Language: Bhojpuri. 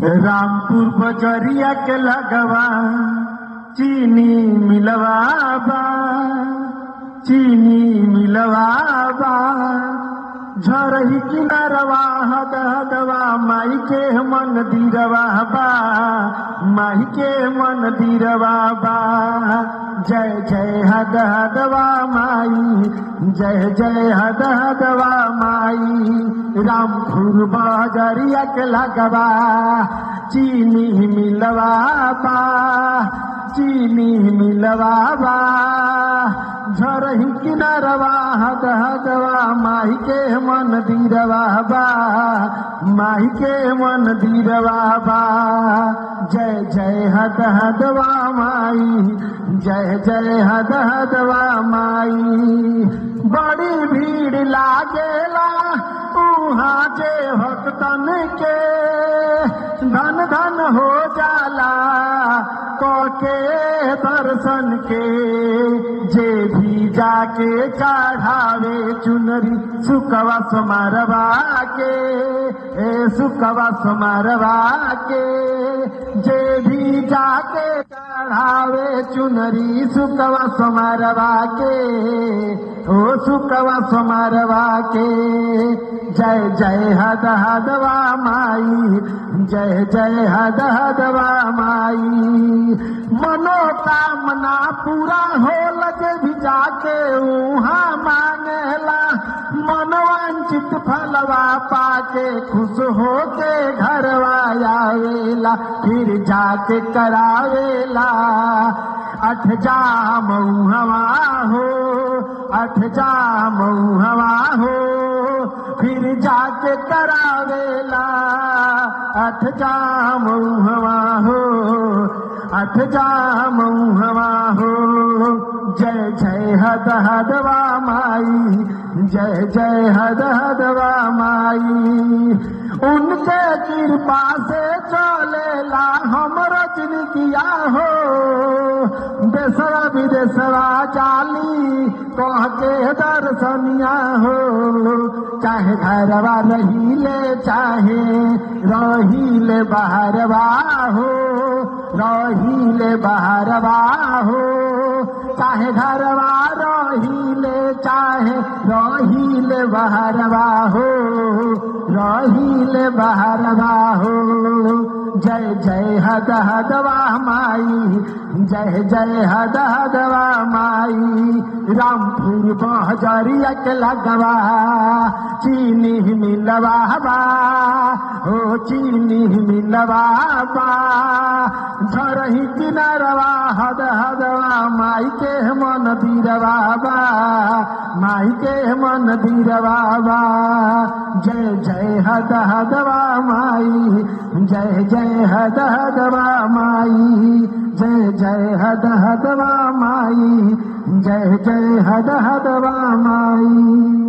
रामपुर बजरिया के लगवा चीनी मिलवा बा, चीनी मिलवा बा। झरही किनारवा हद हदवा माई के मंदिरवा बा, माई के मंदिरवा बा। जय जय हद हदवा माई, जय जय हद हदवा माई। रामपुर बजरिया के लगवा चीनी मिलवा बा, चीनी मिलवा बा। झरही किनारवा हद हदवा माई के मंदिरवा बा, माई के मंदिरवा बा। जय जय हद हदवा माई, जय जय हद हदवा माई। बड़ी भीड़ लागेला उहाँ जे भक्तन के, धन धन हो जाला के दर्शन के। जे भी जाके चढ़ावे चुनरी सुकवा समारवा के, सुकवा समारवा के। जे भी जाके चढ़ावे चुनरी सुकवा समारवा के, ओ सुकवा समारवा के। जय जय हद हदवा माई, जय जय हद हदवा माई। मनोकामना पूरा हो लगे भी जाके उहाँ मांगेला, मनोवांछित फलवा पाके खुश होके घरवा आवेला, फिर जाके करावेला। अठ जाम हवा हो, अठ जाम हवा हो, फिर जाके करावेला। अठ जाम हवा हो, अठ जाम हवा हो। जय जय हद हदवा माई, जय जय हद हदवा माई। उनके कृपा से चलेला हमरो जिंदगिया हो। देशवा विदेशवा जाली कह के दर्शनिया हो। चाहे घरवा रहीले चाहे रहीले बाहरवा हो, रहीले बाहरवा हो। चाहे घरवा रहीले चाहे रहीले बाहरवा हो, रहीले बाहरवा हो। जय जय हद हदवा माई, जय जय हद हदवा माई। रामपुर बजरिया के लगवा चीनी मिलवा बा, हो चीनी मिलवा बा। झरही किनारवा हद हदवा माई के मंदिरवा बा, माई के मंदिरवा बा। जय जय हद हदवा माई, जय जय हद हदवा माई। जय जय हद हदवा माई, जय जय हद हदवा माई।